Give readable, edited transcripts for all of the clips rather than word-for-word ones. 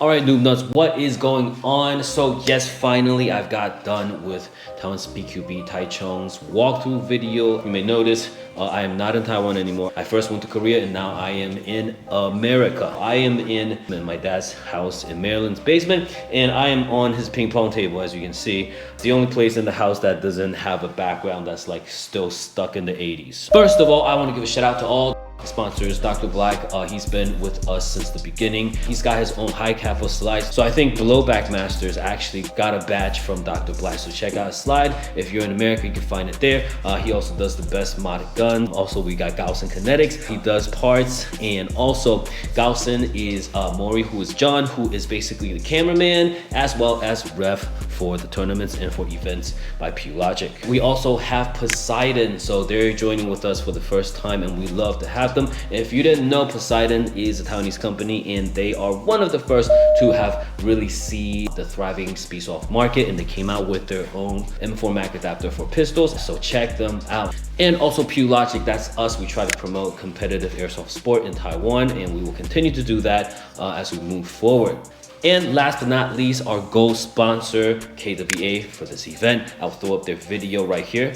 Alright, noob nuts, what is going on? So yes, finally I've got done with Taiwan's SpeedQB Taichung's walkthrough video. You may notice I am not in Taiwan anymore. I first went to Korea and now I am in America. I am in my dad's house in Maryland's basement and I am on his ping pong table, as you can see. It's the only place in the house that doesn't have a background that's like still stuck in the 80s. First of all, I want to give a shout out to all sponsors. Dr. Black, he's been with us since the beginning. He's got his own high capo slides. So I think Blowback Masters actually got a badge from Dr. Black. So check out his slide. If you're in America, you can find it there. He also does the best modded gun. Also, we got Gaussen Kinetics. He does parts. And also, Gaussen is Maury, who is John, who is basically the cameraman, as well as ref for the tournaments and for events by Logic. We also have Poseidon. So they're joining with us for the first time and we love to have them. If you didn't know, Poseidon is a Taiwanese company and they are one of the first to have really see the thriving speedsoft market, and they came out with their own M4 Mac adapter for pistols, so check them out. And also Logic, that's us. We try to promote competitive airsoft sport in Taiwan and we will continue to do that as we move forward. And last but not least, our gold sponsor, KWA, for this event. I'll throw up their video right here.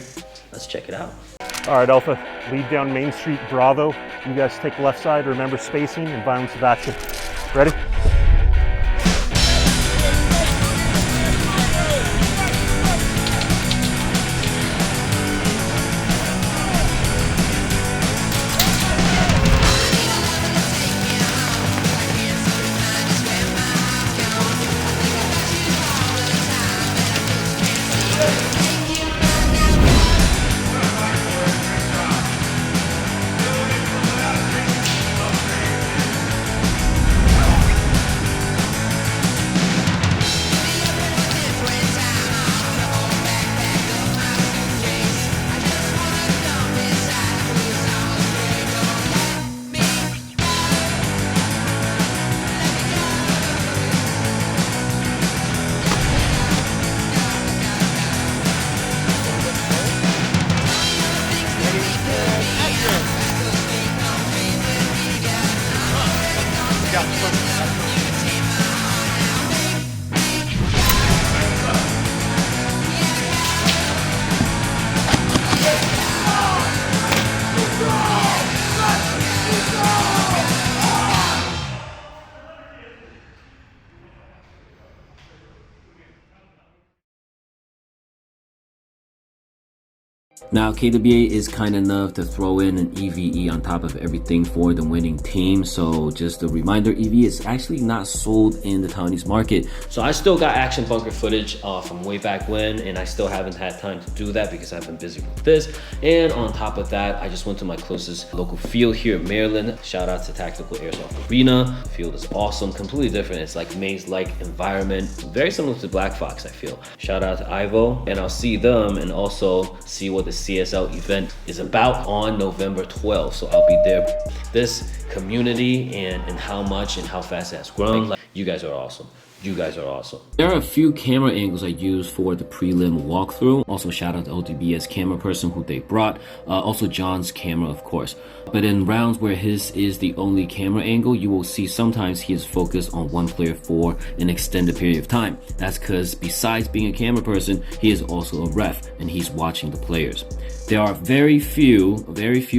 Let's check it out. All right, Alpha, lead down Main Street, Bravo. You guys take left side, remember spacing and violence of action. Ready? Now, KWA is kind enough to throw in an EVE on top of everything for the winning team. So just a reminder, EVE is actually not sold in the Taiwanese market. So I still got action bunker footage from way back when, and I still haven't had time to do that because I've been busy with this. And on top of that, I just went to my closest local field here in Maryland. Shout out to Tactical Airsoft Arena. The field is awesome, completely different. It's like maze-like environment, very similar to Black Fox, I feel. Shout out to Ivo, and I'll see them and also see what the CSL event is about on November 12th. So I'll be there. This community and how much and how fast it has grown. You guys are awesome. You guys are awesome. There are a few camera angles I use for the prelim walkthrough. Also shout out to ODBS camera person who they brought. Also John's camera, of course. But in rounds where his is the only camera angle, you will see sometimes he is focused on one player for an extended period of time. That's because besides being a camera person, he is also a ref and he's watching the players. There are very few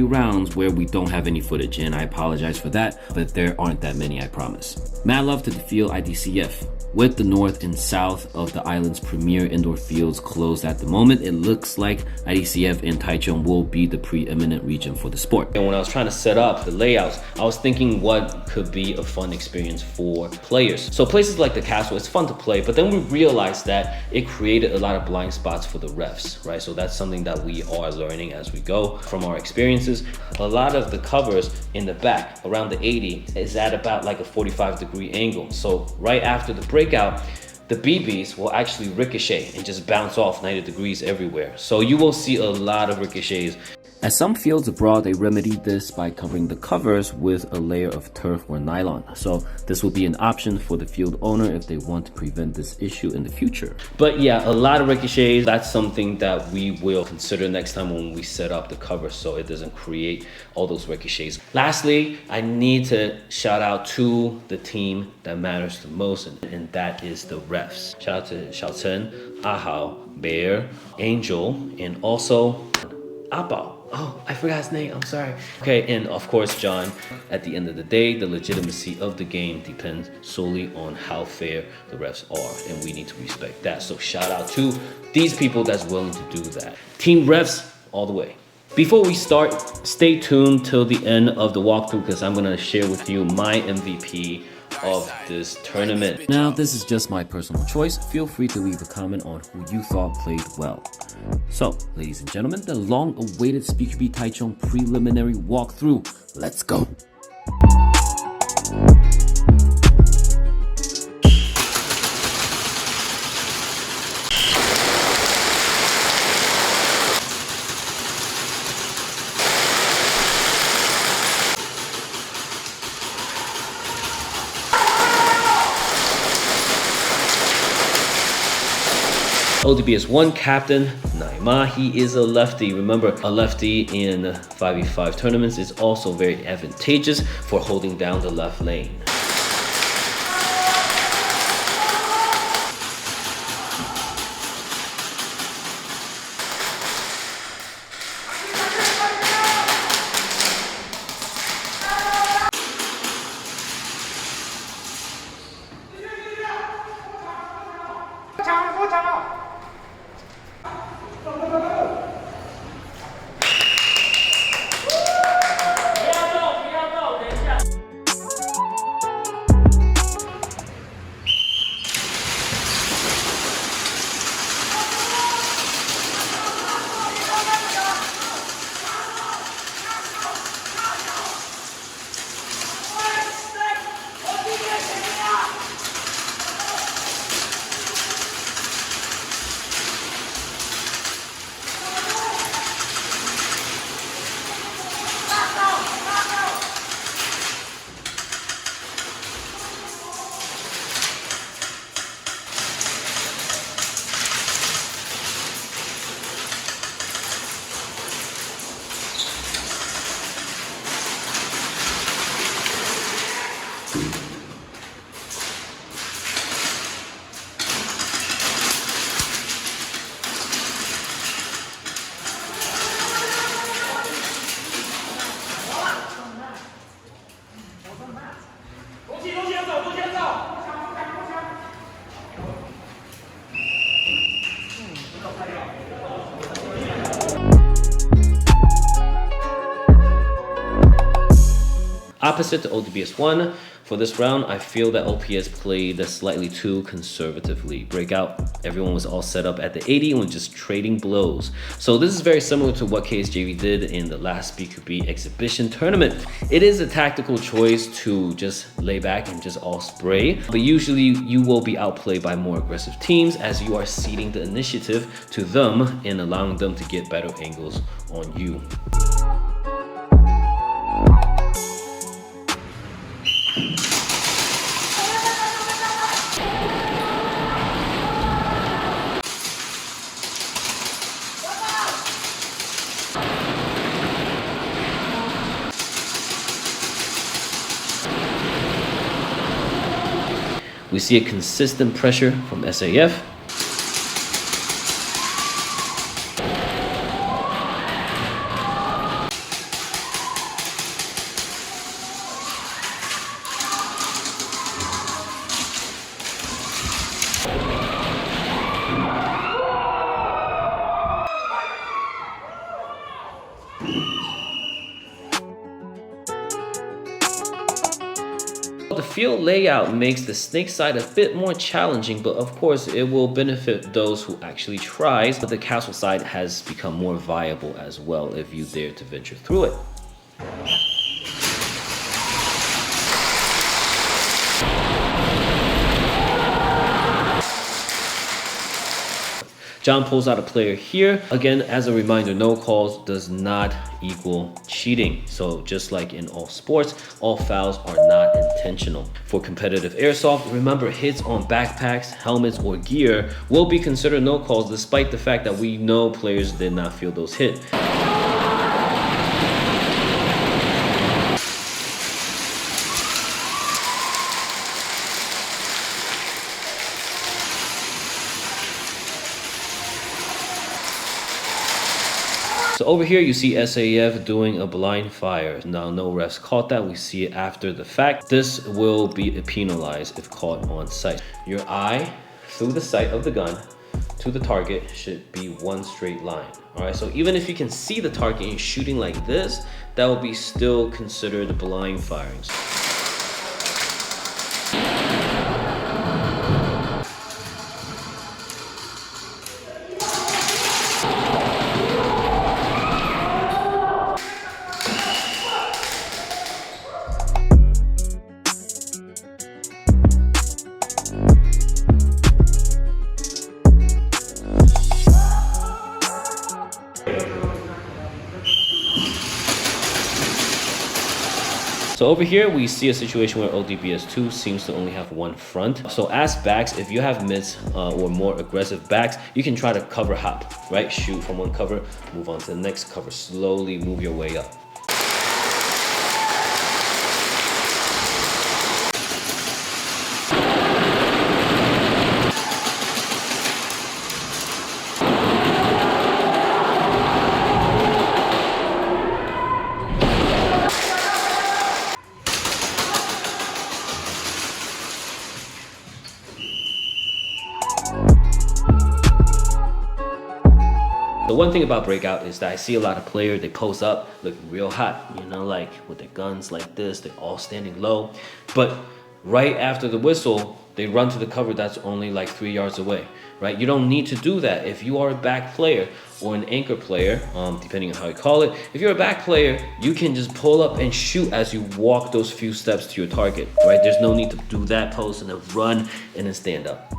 rounds where we don't have any footage, and I apologize for that, but there aren't that many, I promise. Mad love to the field IDCF. With the north and south of the island's premier indoor fields closed at the moment, it looks like IDCF and Taichung will be the preeminent region for the sport. And when I was trying to set up the layouts, I was thinking what could be a fun experience for players. So places like the castle, it's fun to play, but then we realized that it created a lot of blind spots for the refs, right? So that's something that we are learning as we go from our experiences. A lot of the covers in the back around the 80 is at about like a 45-degree angle. So right after the breakout, the BBs will actually ricochet and just bounce off 90 degrees everywhere. So you will see a lot of ricochets. At some fields abroad, they remedied this by covering the covers with a layer of turf or nylon. So this will be an option for the field owner if they want to prevent this issue in the future. But yeah, a lot of ricochets, that's something that we will consider next time when we set up the cover so it doesn't create all those ricochets. Lastly, I need to shout out to the team that matters the most, and that is the refs. Shout out to Xiaochen, Ahao, Bear, Angel, and also Apao. Oh, I forgot his name, I'm sorry. Okay, and of course, John. At the end of the day, the legitimacy of the game depends solely on how fair the refs are, and we need to respect that. So shout out to these people that's willing to do that. Team refs, all the way. Before we start, stay tuned till the end of the walkthrough because I'm gonna share with you my MVP of this tournament. Now, this is just my personal choice. Feel free to leave a comment on who you thought played well. So, ladies and gentlemen, the long-awaited SpeedQB Taichung preliminary walkthrough. Let's go. ODBS 1 captain, Naima, he is a lefty. Remember, a lefty in 5v5 tournaments is also very advantageous for holding down the left lane. Opposite to ODBS 1, for this round, I feel that OPS played slightly too conservatively. Breakout, everyone was all set up at the 80 and was just trading blows. So this is very similar to what KSJV did in the last SpeedQB exhibition tournament. It is a tactical choice to just lay back and just all spray, but usually you will be outplayed by more aggressive teams as you are ceding the initiative to them and allowing them to get better angles on you. We see a consistent pressure from SAF. The field layout makes the snake side a bit more challenging, but of course it will benefit those who actually tries. But the castle side has become more viable as well if you dare to venture through it. John pulls out a player here. Again, as a reminder, no calls does not equal cheating. So just like in all sports, all fouls are not intentional. For competitive airsoft, remember hits on backpacks, helmets, or gear will be considered no calls despite the fact that we know players did not feel those hits. So over here, you see SAF doing a blind fire. Now, no refs caught that. We see it after the fact. This will be penalized if caught on sight. Your eye through the sight of the gun to the target should be one straight line. All right, so even if you can see the target and shooting like this, that will be still considered blind firing. So over here, we see a situation where ODBS 2 seems to only have one front. So as backs, if you have mids or more aggressive backs, you can try to cover hop, right? Shoot from one cover, move on to the next cover, slowly move your way up. The one thing about breakout is that I see a lot of players, they pose up, looking real hot, you know, like with their guns like this, they're all standing low. But right after the whistle, they run to the cover that's only like 3 yards away, right? You don't need to do that. If you are a back player or an anchor player, depending on how you call it, if you're a back player, you can just pull up and shoot as you walk those few steps to your target, right? There's no need to do that pose and then run and then stand up.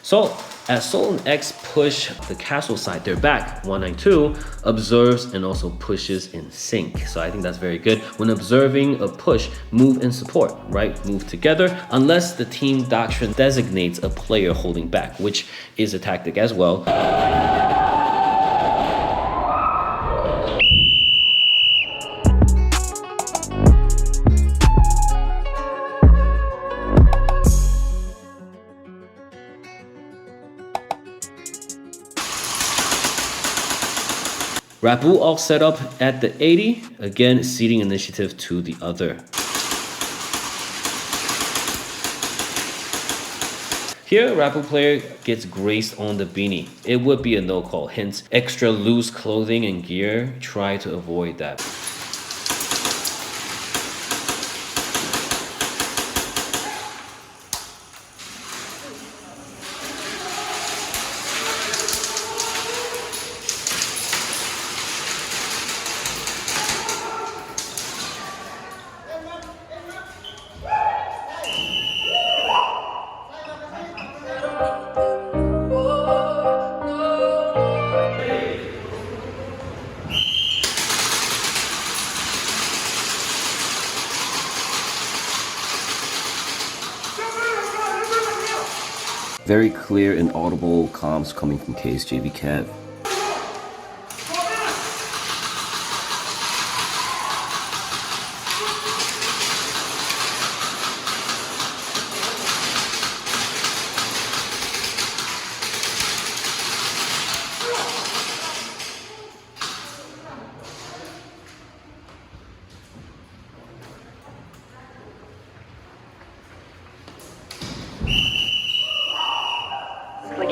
So as Soland X push the castle side, their back 192 observes and also pushes in sync. So I think that's very good. When observing a push, move in support, right? Move together unless the team doctrine designates a player holding back, which is a tactic as well. RATBU all set up at the 80, again ceding initiative to the other. Here, RATBU player gets graced on the beanie. It would be a no call, hence extra loose clothing and gear, try to avoid that. Very clear and audible comms coming from KSJV Cav.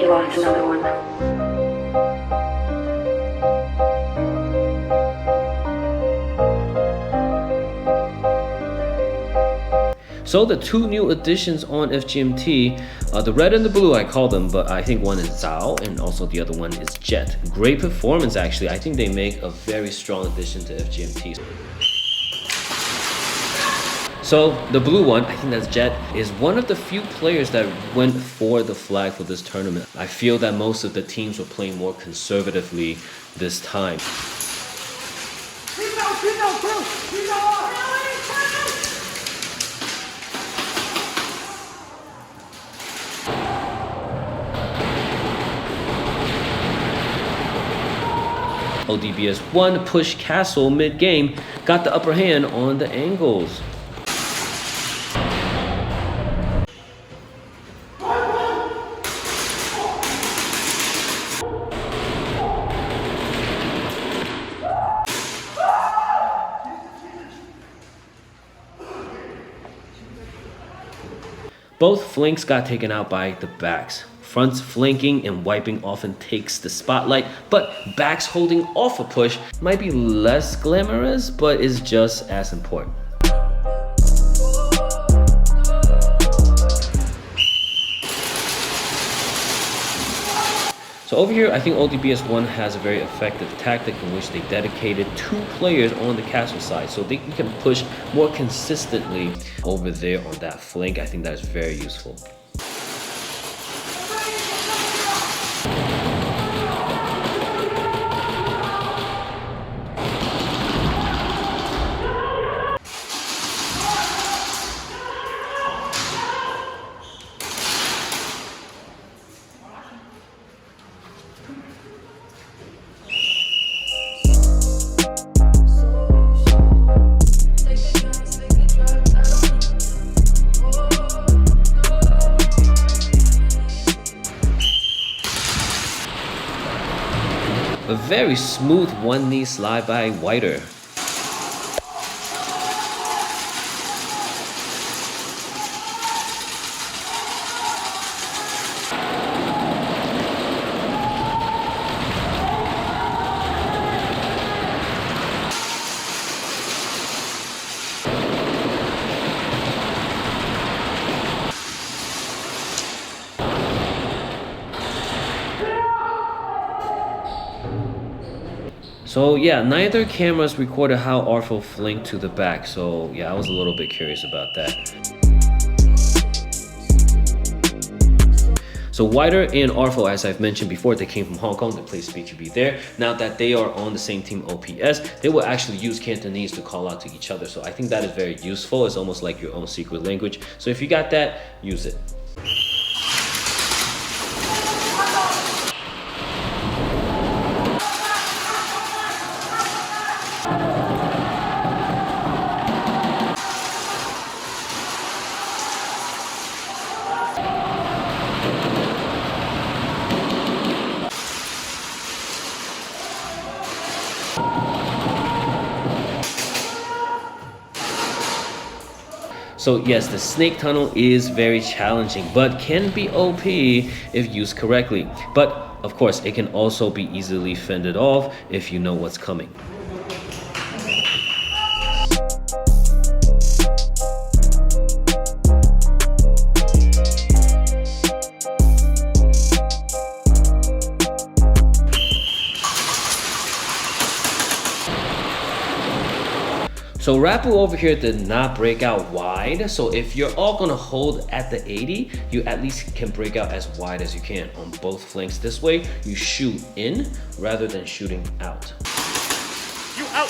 lost another one. So the two new additions on FGMT, the red and the blue I call them, but I think one is Zhao and also the other one is Jet. Great performance actually. I think they make a very strong addition to FGMT. So the blue one, I think that's Jet, is one of the few players that went for the flag for this tournament. I feel that most of the teams were playing more conservatively this time. ODBS 1 push Castle mid-game, got the upper hand on the angles. Both flanks got taken out by the backs. Fronts flanking and wiping often takes the spotlight, but backs holding off a push might be less glamorous, but is just as important. So over here, I think ODBS 1 has a very effective tactic in which they dedicated 2 players on the castle side, so they can push more consistently over there on that flank. I think that is very useful. A very smooth one knee slide by Whiter. So yeah, neither cameras recorded how Arfo flinked to the back. So yeah, I was a little bit curious about that. So Whiter and Arfo, as I've mentioned before, they came from Hong Kong, they play SpeedQB there. Now that they are on the same team OPS, they will actually use Cantonese to call out to each other. So I think that is very useful. It's almost like your own secret language. So if you got that, use it. So yes, the snake tunnel is very challenging, but can be OP if used correctly. But of course, it can also be easily fended off if you know what's coming. So RATBU over here did not break out wide. So if you're all gonna hold at the 80, you at least can break out as wide as you can on both flanks. This way, you shoot in rather than shooting out. You out!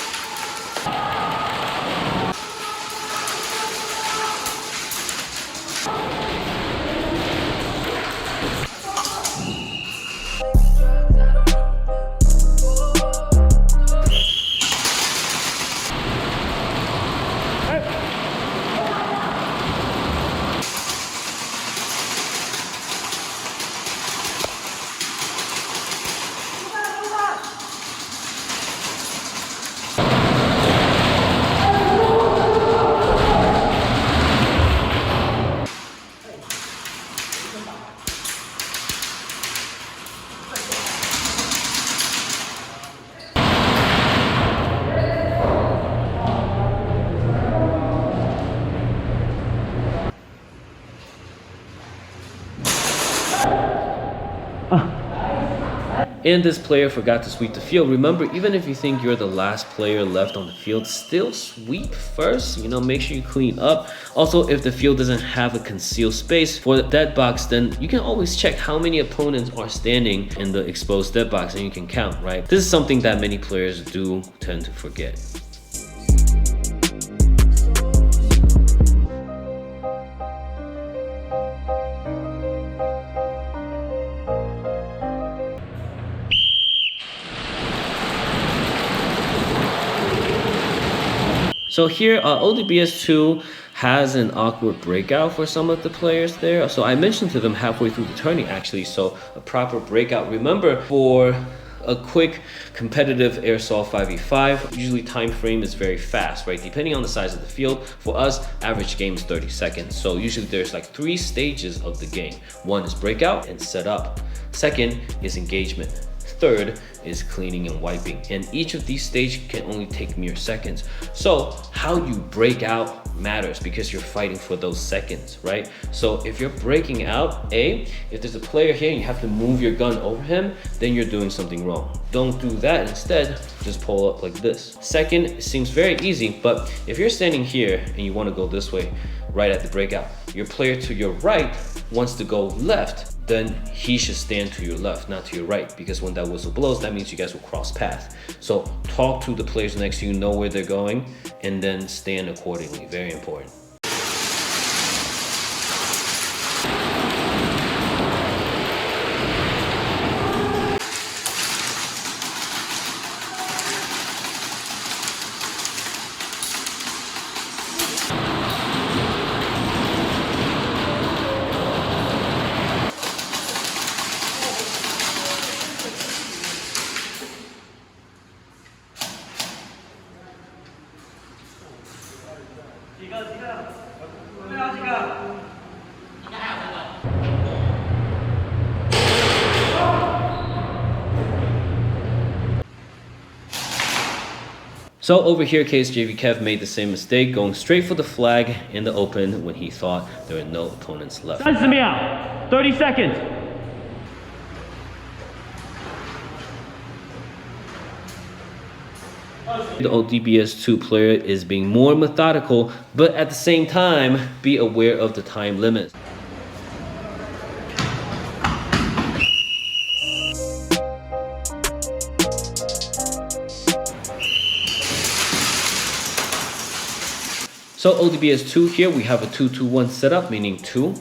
and this player forgot to sweep the field. Remember, even if you think you're the last player left on the field, still sweep first. You know, make sure you clean up. Also, if the field doesn't have a concealed space for the dead box, then you can always check how many opponents are standing in the exposed dead box and you can count, right? This is something that many players do tend to forget. So here, ODBS 2 has an awkward breakout for some of the players there. So I mentioned to them halfway through the tourney actually, so a proper breakout. Remember, for a quick competitive airsoft 5v5, usually time frame is very fast, right? Depending on the size of the field. For us, average game is 30 seconds. So usually there's like 3 stages of the game. One is breakout and set up. Second is engagement. Third is cleaning and wiping, and each of these stages can only take mere seconds. So how you break out matters because you're fighting for those seconds, right? So if you're breaking out, if there's a player here and you have to move your gun over him, then you're doing something wrong. Don't do that. Instead, just pull up like this. Second, it seems very easy, but if you're standing here and you want to go this way right at the breakout, your player to your right wants to go left, then he should stand to your left, not to your right, because when that whistle blows, that means you guys will cross paths. So talk to the players next to you, know where they're going, and then stand accordingly. Very important. So over here, KSJV Kev made the same mistake, going straight for the flag in the open when he thought there were no opponents left. 30 秒 30 seconds. The ODBS 2 player is being more methodical, but at the same time, be aware of the time limit. So ODBS 2 here, we have a 2-2-1 setup, meaning 2,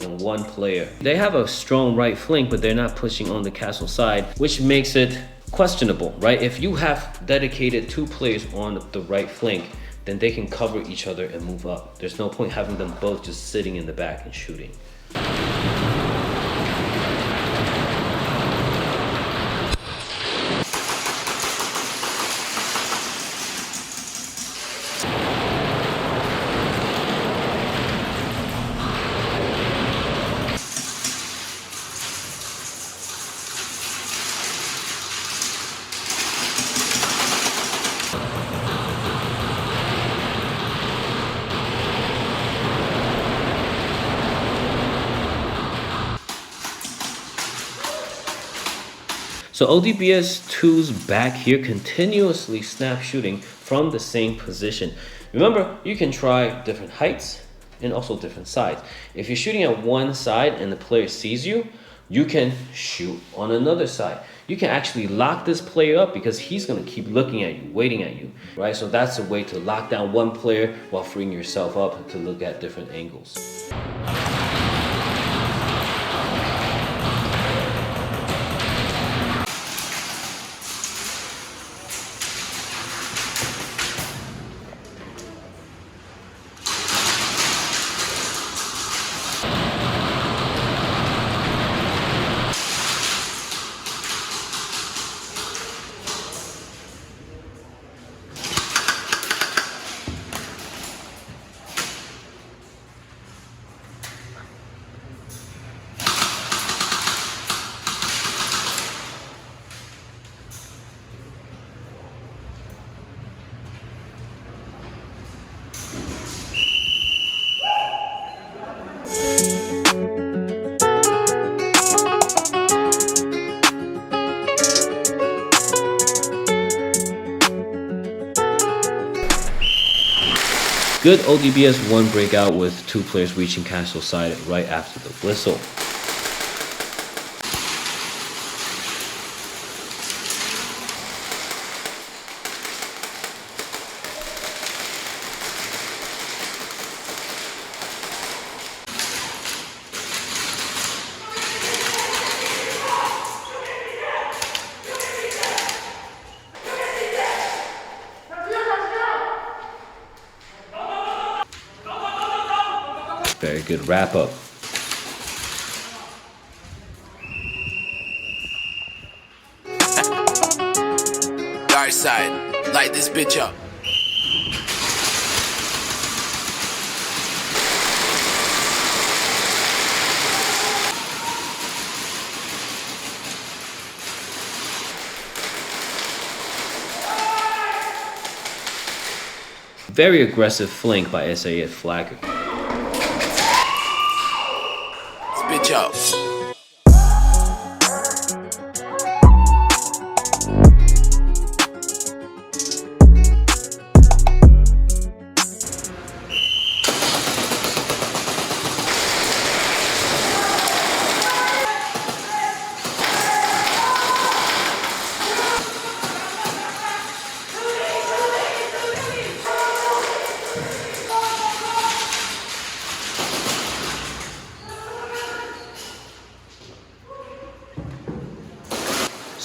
and 1 player. They have a strong right flank, but they're not pushing on the castle side, which makes it questionable, right? If you have dedicated 2 players on the right flank, then they can cover each other and move up. There's no point having them both just sitting in the back and shooting. So ODBS 2's back here continuously snap shooting from the same position. Remember, you can try different heights and also different sides. If you're shooting at one side and the player sees you, you can shoot on another side. You can actually lock this player up because he's gonna keep looking at you, waiting at you, right? So that's a way to lock down one player while freeing yourself up to look at different angles. Good ODBS 1 breakout with 2 players reaching castle side right after the whistle. Very good wrap up. Dark side, light this bitch up. Very aggressive flank by SAF Flagger. Bitch up.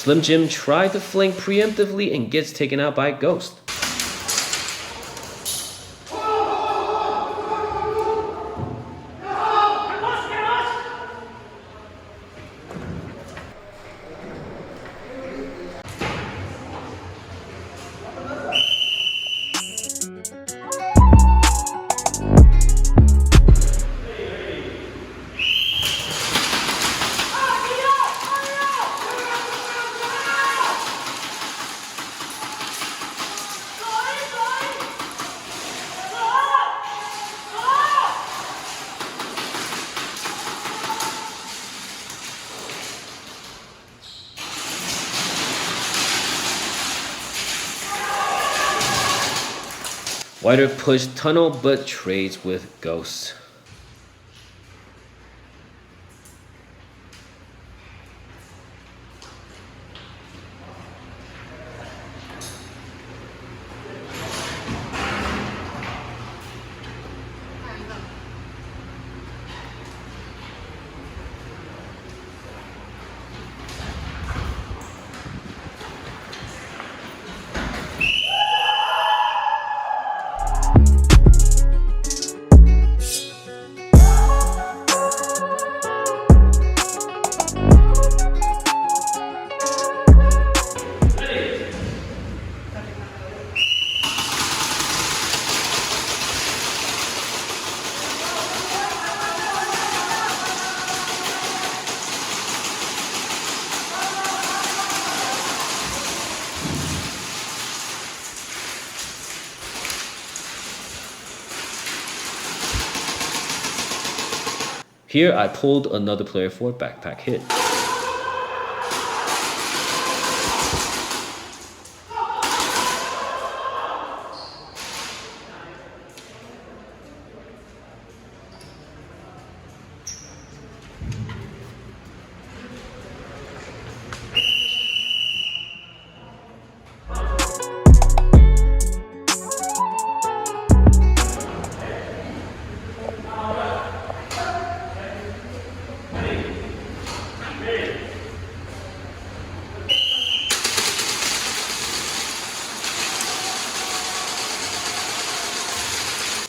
Slim Jim tried to flank preemptively and gets taken out by Ghost. Whiter pushed tunnel but trades with Ghost. Here I pulled another player for a backpack hit.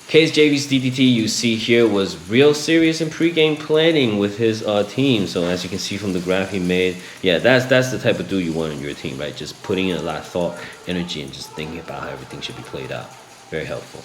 KSJV's DDT you see here was real serious in pregame planning with his team. So as you can see from the graph he made, yeah, that's the type of dude you want on your team, right? Just putting in a lot of thought, energy, and just thinking about how everything should be played out. Very helpful.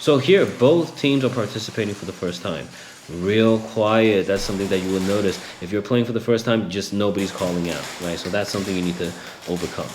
So here, both teams are participating for the first time. Real quiet. That's something that you will notice. If you're playing for the first time, just nobody's calling out, right? So that's something you need to overcome.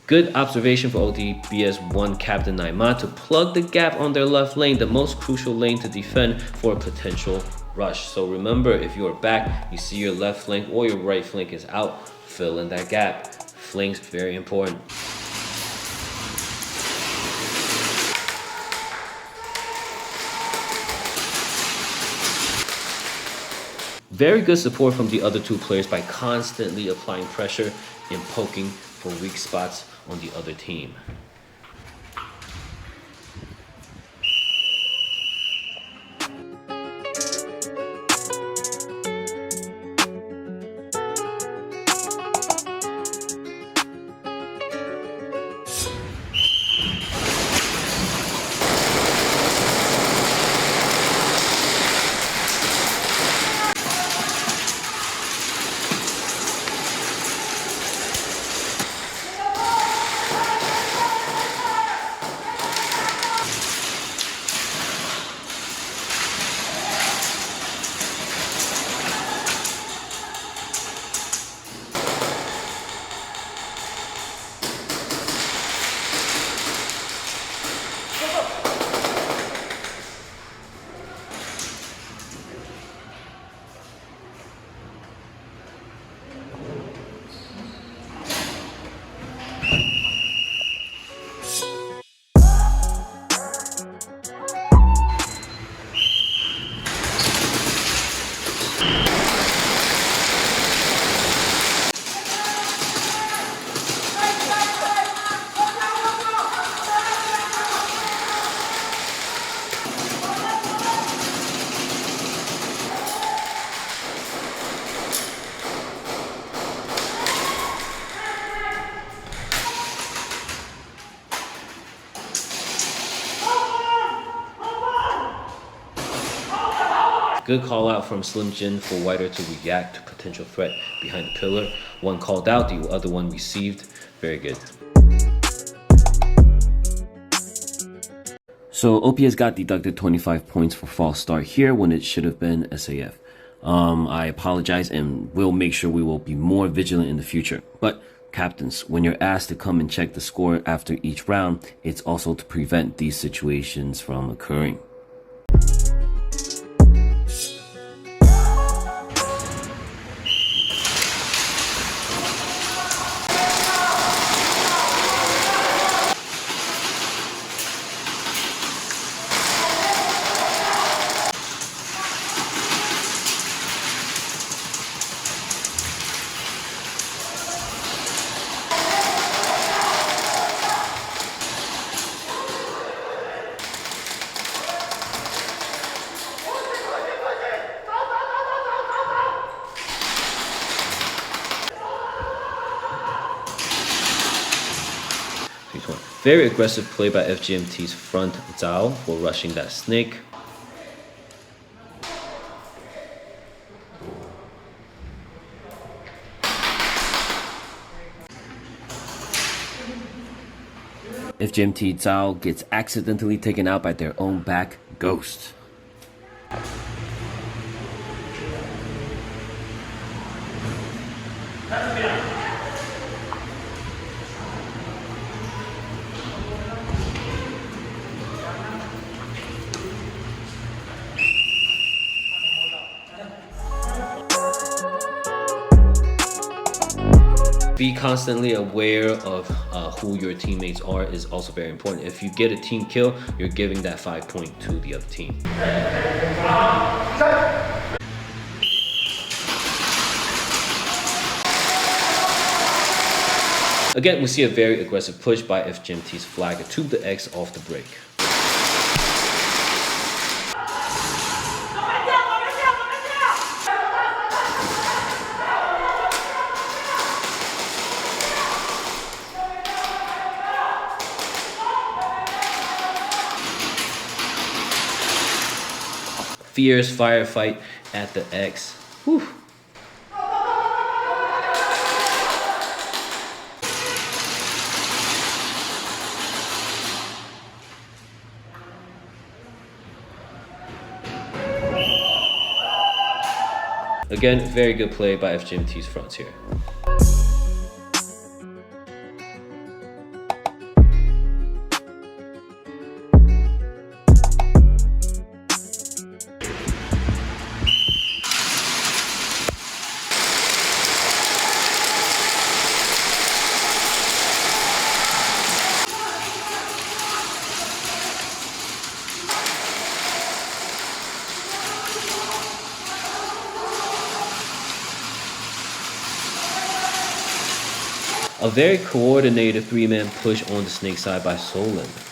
Good observation for ODBS 1 Captain Naima to plug the gap on their left lane, the most crucial lane to defend for a potential rush. So remember, if you are back, you see your left flank or your right flank is out, fill in that gap. Flanks, very important. Very good support from the other two players by constantly applying pressure and poking for weak spots on the other team. Good call out from Slim Jin for Whiter to react to potential threat behind the pillar. One called out, the other one received. Very good. So OPS got deducted 25 points for false start here when it should have been SAF. I apologize and we'll make sure we will be more vigilant in the future. But captains, when you're asked to come and check the score after each round, it's also to prevent these situations from occurring. Very aggressive play by FGMT's front Zhao for rushing that snake. FGMT Zhao gets accidentally taken out by their own back ghost. Be constantly aware of who your teammates are is also very important. If you get a team kill, you're giving that 5 point to the other team. Again, we see a very aggressive push by FGMT's flag to the X off the break. Fierce firefight at the X. Whew. Again, very good play by FGMT's fronts here. A very coordinated three-man push on the snake side by Soland.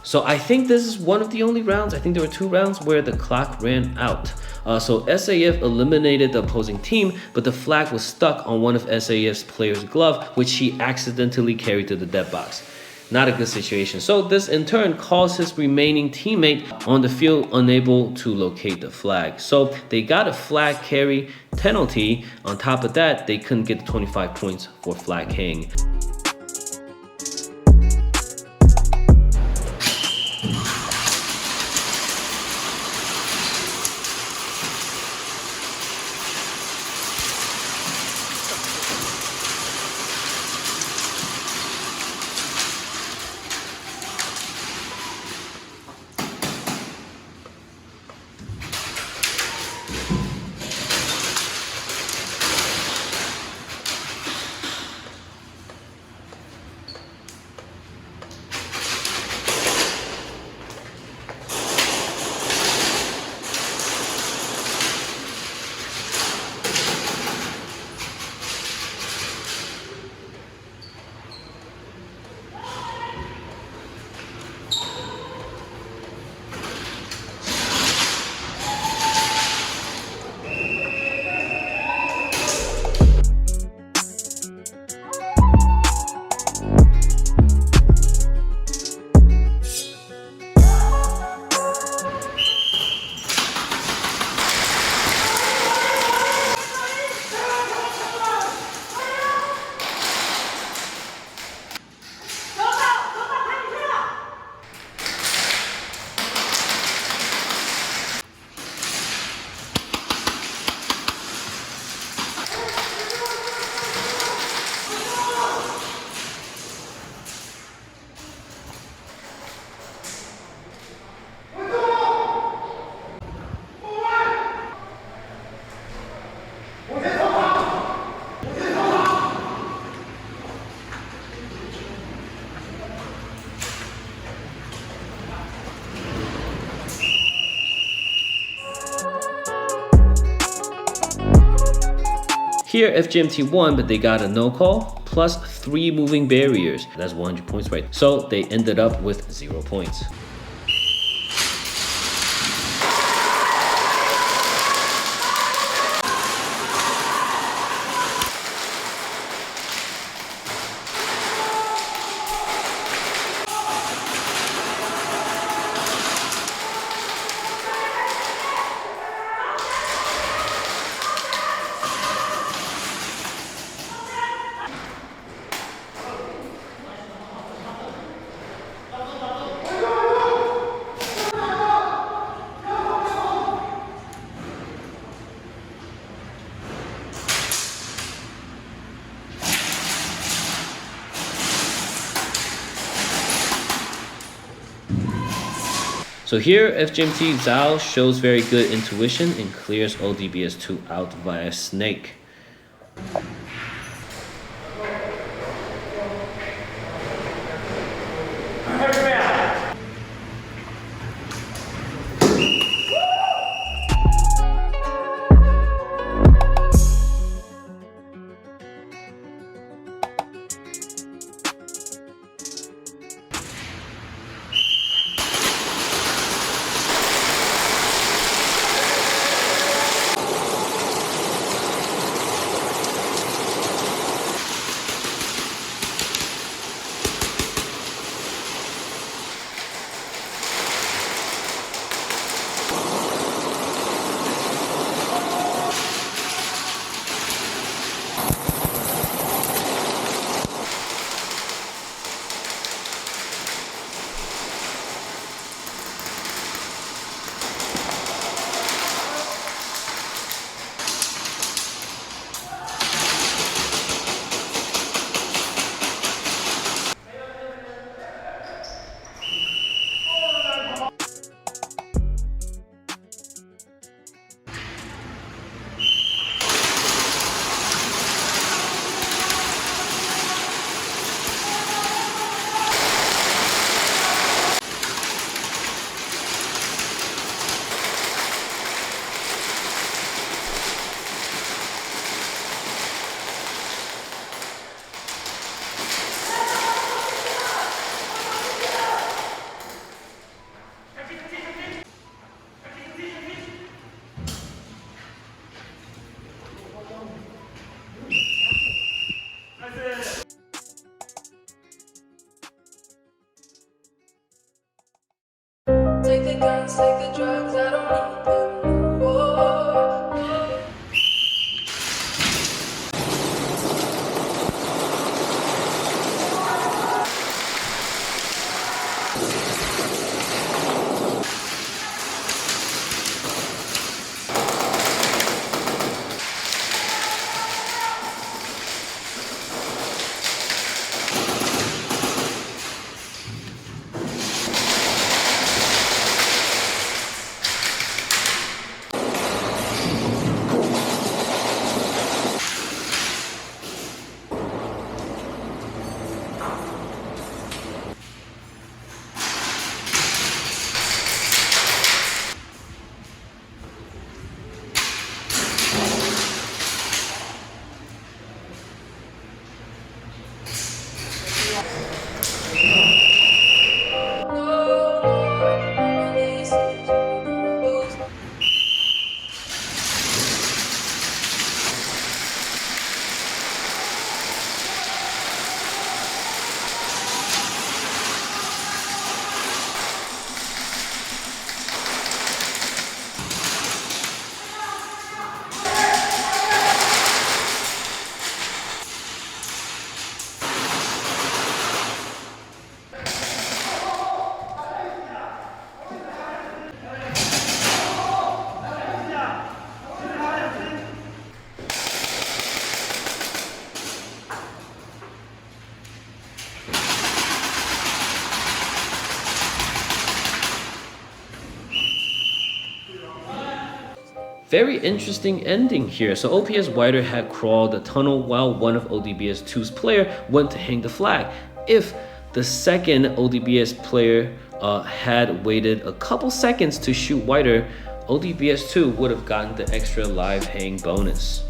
So I think this is one of the only rounds, I think there were 2 rounds where the clock ran out. So SAF eliminated the opposing team, but the flag was stuck on one of SAF's player's glove, which he accidentally carried to the dead box. Not a good situation. So this in turn caused his remaining teammate on the field unable to locate the flag. So they got a flag carry penalty. On top of that, they couldn't get the 25 points for flag hang. Here, FGMT won, but they got a no call, plus 3 moving barriers. That's 100 points, right? So they ended up with 0 points. So here, FGMT Zhao shows very good intuition and clears ODBS 2 out via snake. Take the guns, take the drugs, I don't need them no more. Very interesting ending here. So OPS Whiter had crawled the tunnel while one of ODBS 2's player went to hang the flag. If the second ODBS player had waited a couple seconds to shoot Whiter, ODBS 2 would have gotten the extra live hang bonus.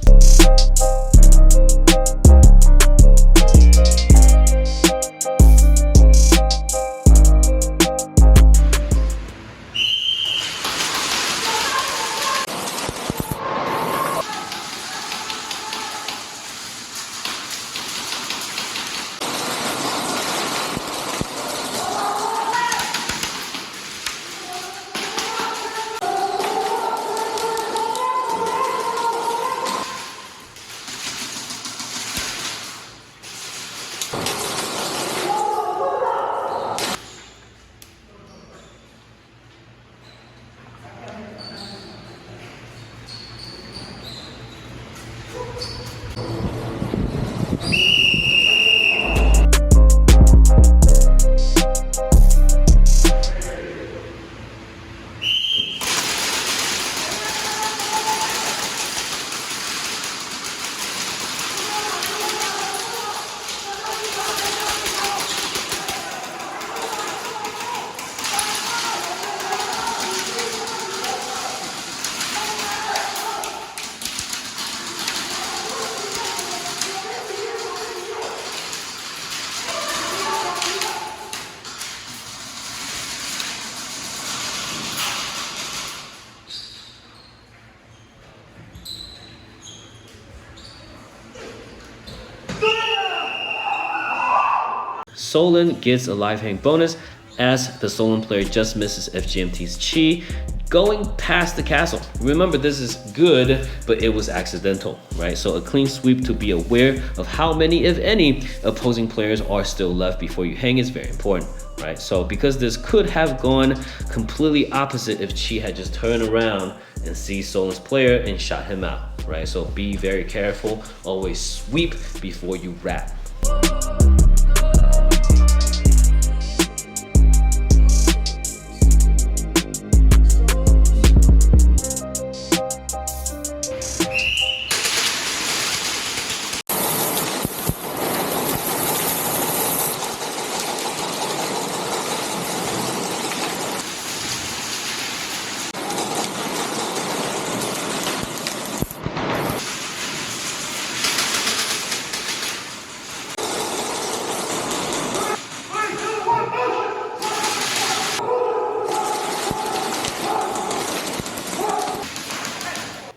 Soland gets a life hang bonus as the Soland player just misses FGMT's chi going past the castle. Remember, this is good, but it was accidental, right? So a clean sweep to be aware of how many, if any, opposing players are still left before you hang is very important, right? So because this could have gone completely opposite if Chi had just turned around and seized Soland's player and shot him out, right? So be very careful, always sweep before you wrap.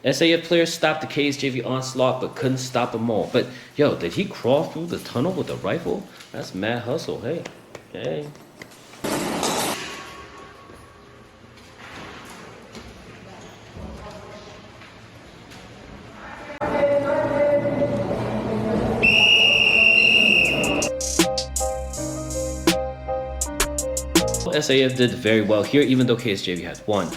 SAF players stopped the KSJV onslaught but couldn't stop them all. But yo, did he crawl through the tunnel with a rifle? That's mad hustle. Hey, hey. SAF did very well here, even though KSJV has won.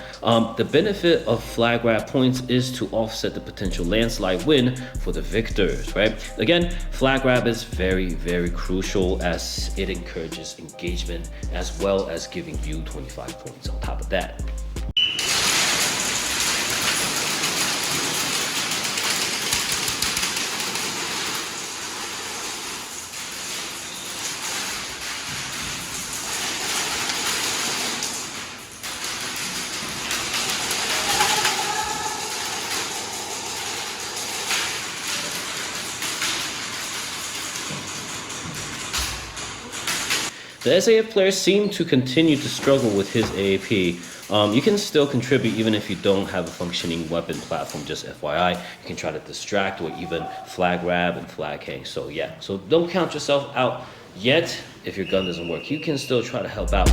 The benefit of flag grab points is to offset the potential landslide win for the victors, right? Again, flag grab is very, very crucial as it encourages engagement as well as giving you 25 points on top of that. The SAF players seem to continue to struggle with his AAP. You can still contribute even if you don't have a functioning weapon platform, just FYI. You can try to distract or even flag grab and flag hang. So yeah, so don't count yourself out yet if your gun doesn't work. You can still try to help out.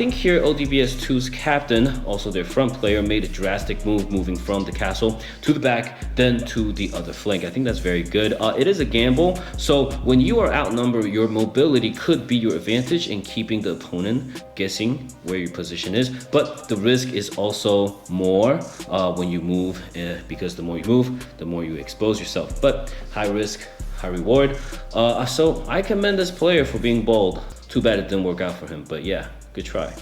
think here ODBS 2's captain, also their front player, made a drastic move moving from the castle to the back, then to the other flank. I think that's very good. It is a gamble, so when you are outnumbered, your mobility could be your advantage in keeping the opponent guessing where your position is, but the risk is also more when you move, because the more you move, the more you expose yourself. But high risk, high reward. So I commend this player for being bold. Too bad it didn't work out for him, but yeah, good try.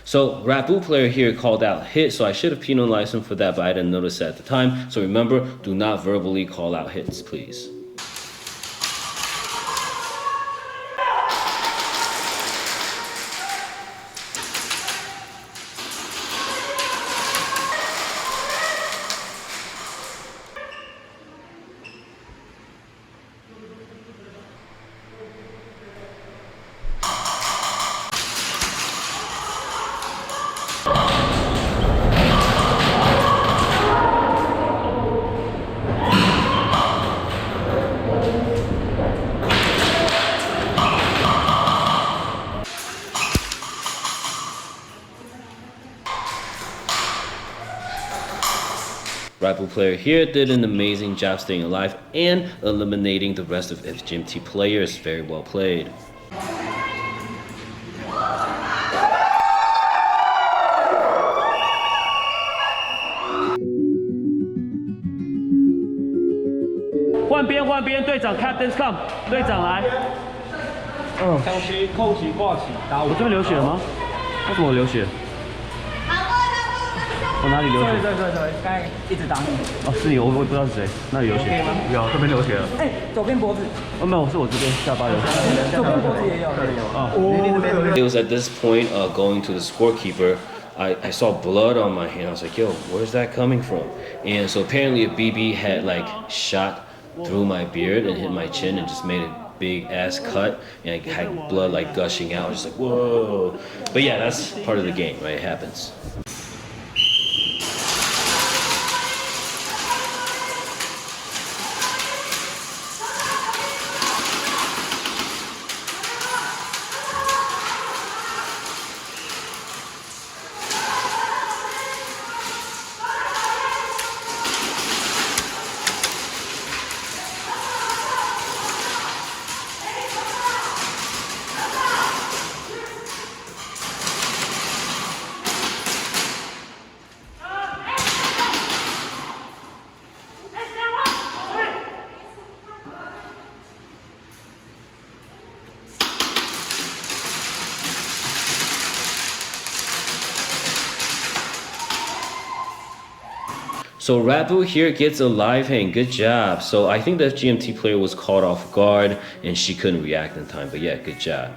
So RATBU player here called out hit, so I should have penalized him for that, but I didn't notice it at the time. So remember, do not verbally call out hits, please. RATBU player here did an amazing job staying alive and eliminating the rest of FGMT players. Very well played.换边，队长 Captain's come， 队长来。上区扣旗挂旗打我这边流血了吗？为什么我流血？我哪里流血？对，刚才一直打你。哦，是你，我不知道是谁。那里流血吗？有，这边流血了。哎，左边脖子。哦，没有，是我这边下巴流血。左边脖子也有。It was at this point, going to the scorekeeper, I saw blood on my hand. I was like, yo, where's that coming from? And so apparently a BB had like shot through my beard and hit my chin and just made a big ass cut, and I had blood like gushing out. I was just like, whoa. But yeah, that's part of the game, right? It happens. So RATBU here gets a live hand, good job. So I think the FGMT player was caught off guard and she couldn't react in time, but yeah, good job.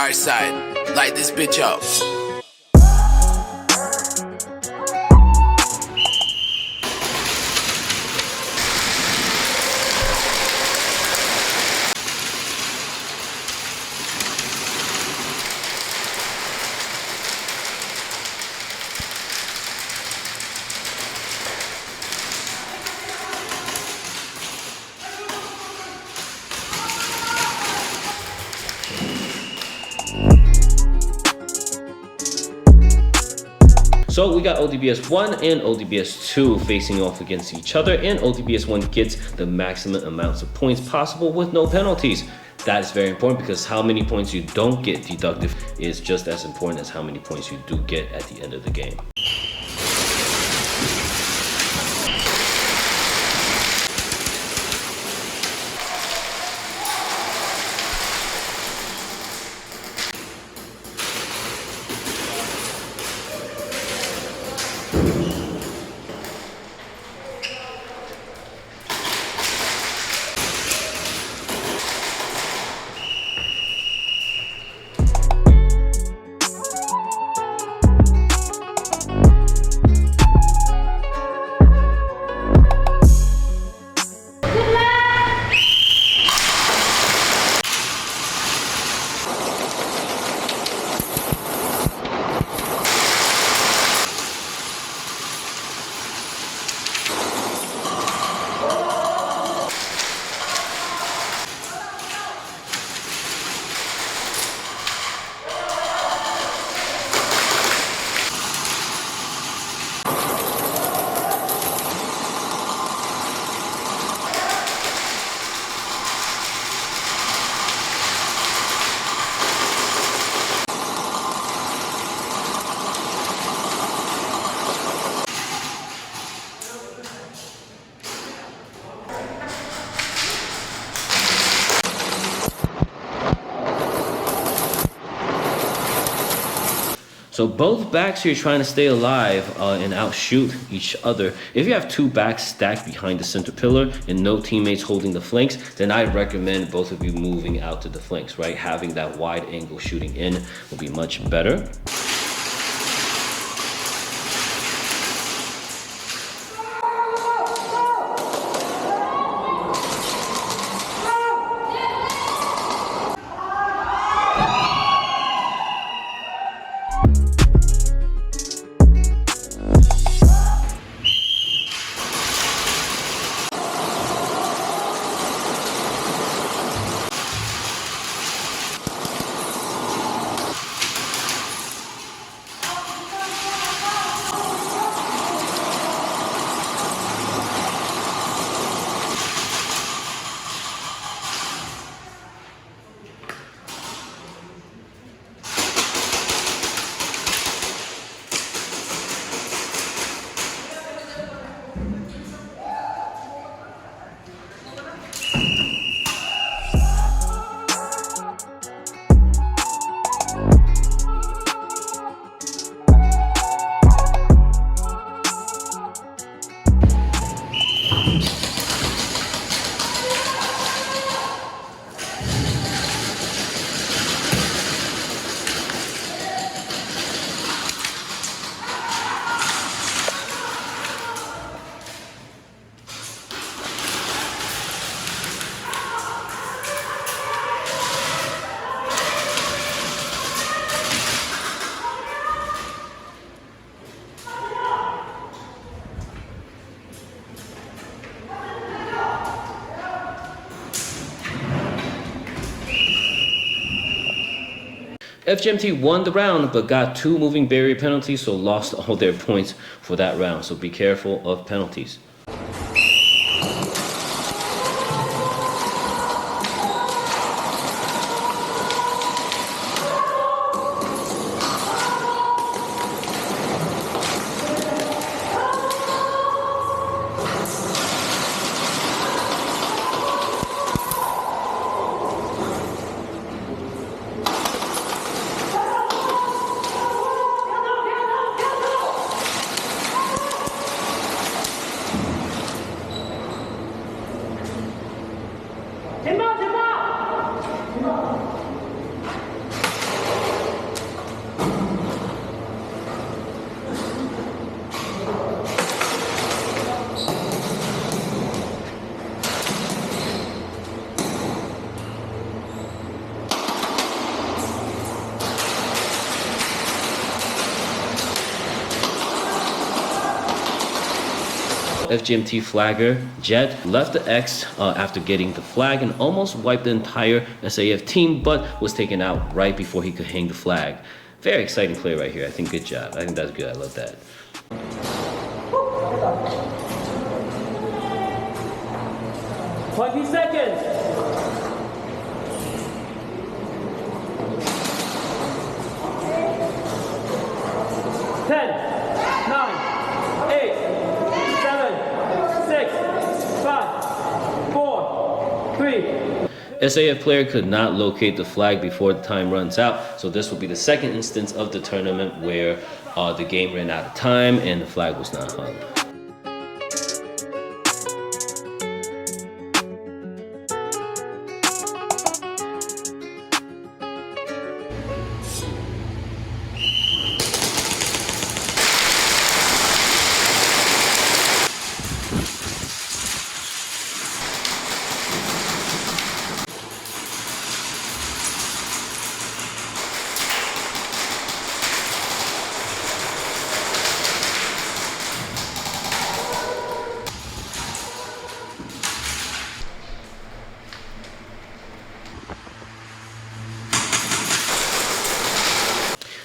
Dark side, light this bitch up. So we got ODBS 1 and ODBS 2 facing off against each other, and ODBS 1 gets the maximum amounts of points possible with no penalties. That is very important because how many points you don't get deducted is just as important as how many points you do get at the end of the game. So both backs here trying to stay alive and outshoot each other. If you have two backs stacked behind the center pillar and no teammates holding the flanks, then I'd recommend both of you moving out to the flanks, right? Having that wide angle shooting in will be much better. FGMT won the round, but got 2 moving barrier penalties, so lost all their points for that round. So be careful of penalties. FGMT flagger Jet left the X after getting the flag and almost wiped the entire SAF team, but was taken out right before he could hang the flag. Very exciting play right here. I think good job. I think that's good. I love that. $20 seconds. 10, 9, 8, 7, 6, 5, 4, 3. SAF player could not locate the flag before the time runs out, so this will be the second instance of the tournament where the game ran out of time and the flag was not hung.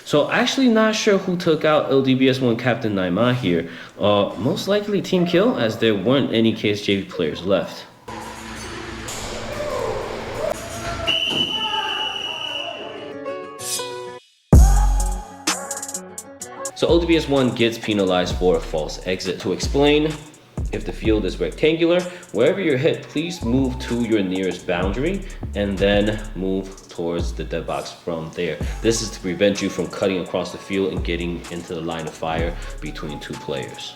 So actually not sure who took out ODBS 1 Captain Naima here. Most likely Team Kill, as there weren't any KSJV players left. So ODBS 1 gets penalized for a false exit. To explain, if the field is rectangular, wherever you're hit, please move to your nearest boundary and then move towards the dead box from there. This is to prevent you from cutting across the field and getting into the line of fire between two players.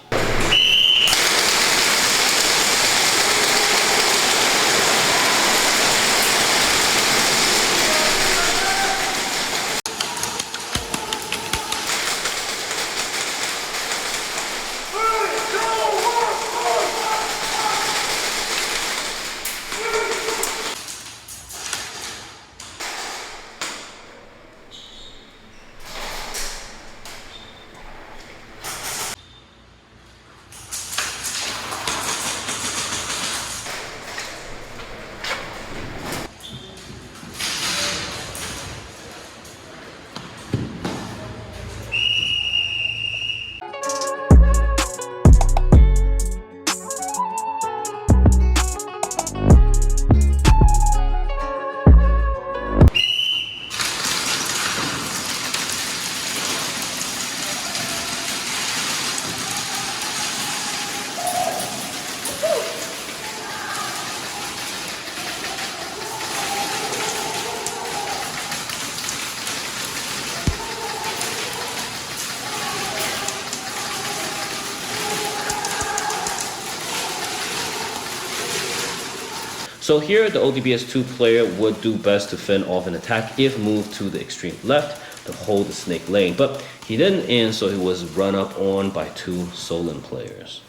So here, the ODBS 2 player would do best to fend off an attack if moved to the extreme left to hold the snake lane, but he didn't, and so he was run up on by two Soland players.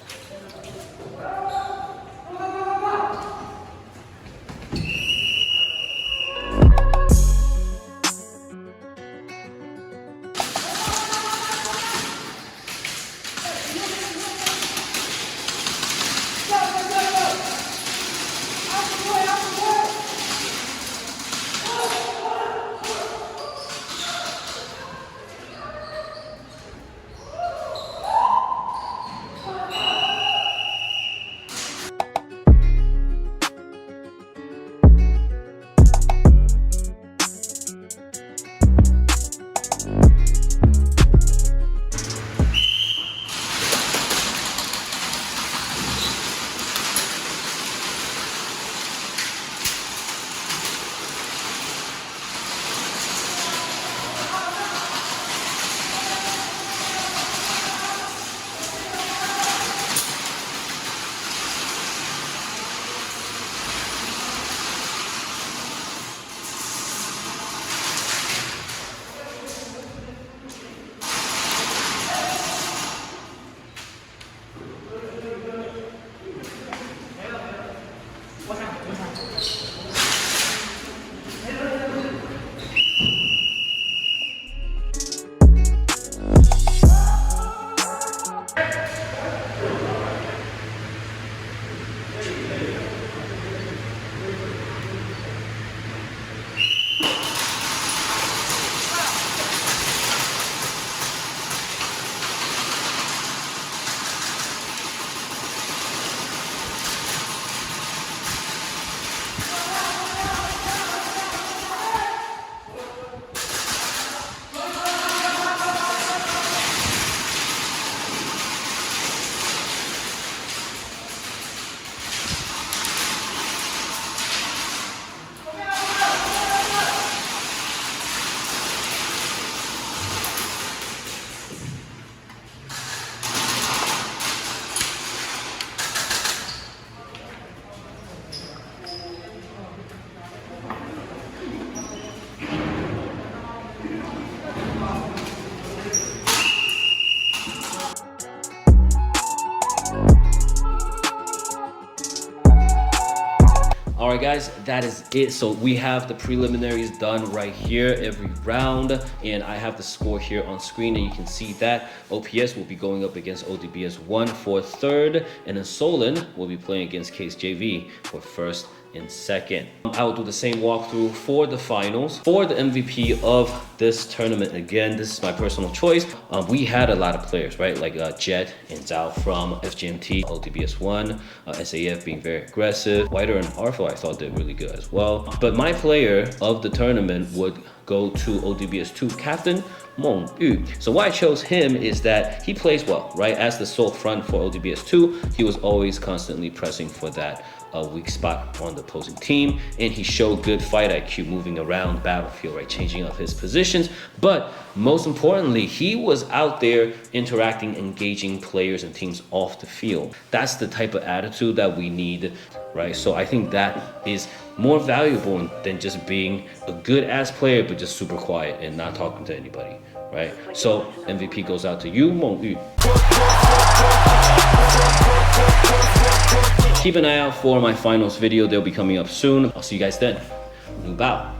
guys, that is it. So we have the preliminaries done right here every round, and I have the score here on screen, and you can see that OPS will be going up against ODBS 1 for third, and then Soland will be playing against KSJV for first and second. I will do the same walkthrough for the finals. For the MVP of this tournament, again, this is my personal choice. We had a lot of players, right? Like Jet and Zhao from FGMT, ODBS 1, SAF being very aggressive. Whiter and Arthur I thought did really good as well. But my player of the tournament would go to ODBS 2 captain, Meng Yu. So why I chose him is that he plays well, right? As the sole front for ODBS 2, he was always constantly pressing for that weak spot on the opposing team, and he showed good fight IQ moving around the battlefield, right, changing up his positions. But most importantly, he was out there interacting, engaging players and teams off the field. That's the type of attitude that we need, right? So I think that is more valuable than just being a good ass player but just super quiet and not talking to anybody, right? So MVP goes out to you, Meng Yu. Keep an eye out for my finals video. They'll be coming up soon. I'll see you guys then. Bao.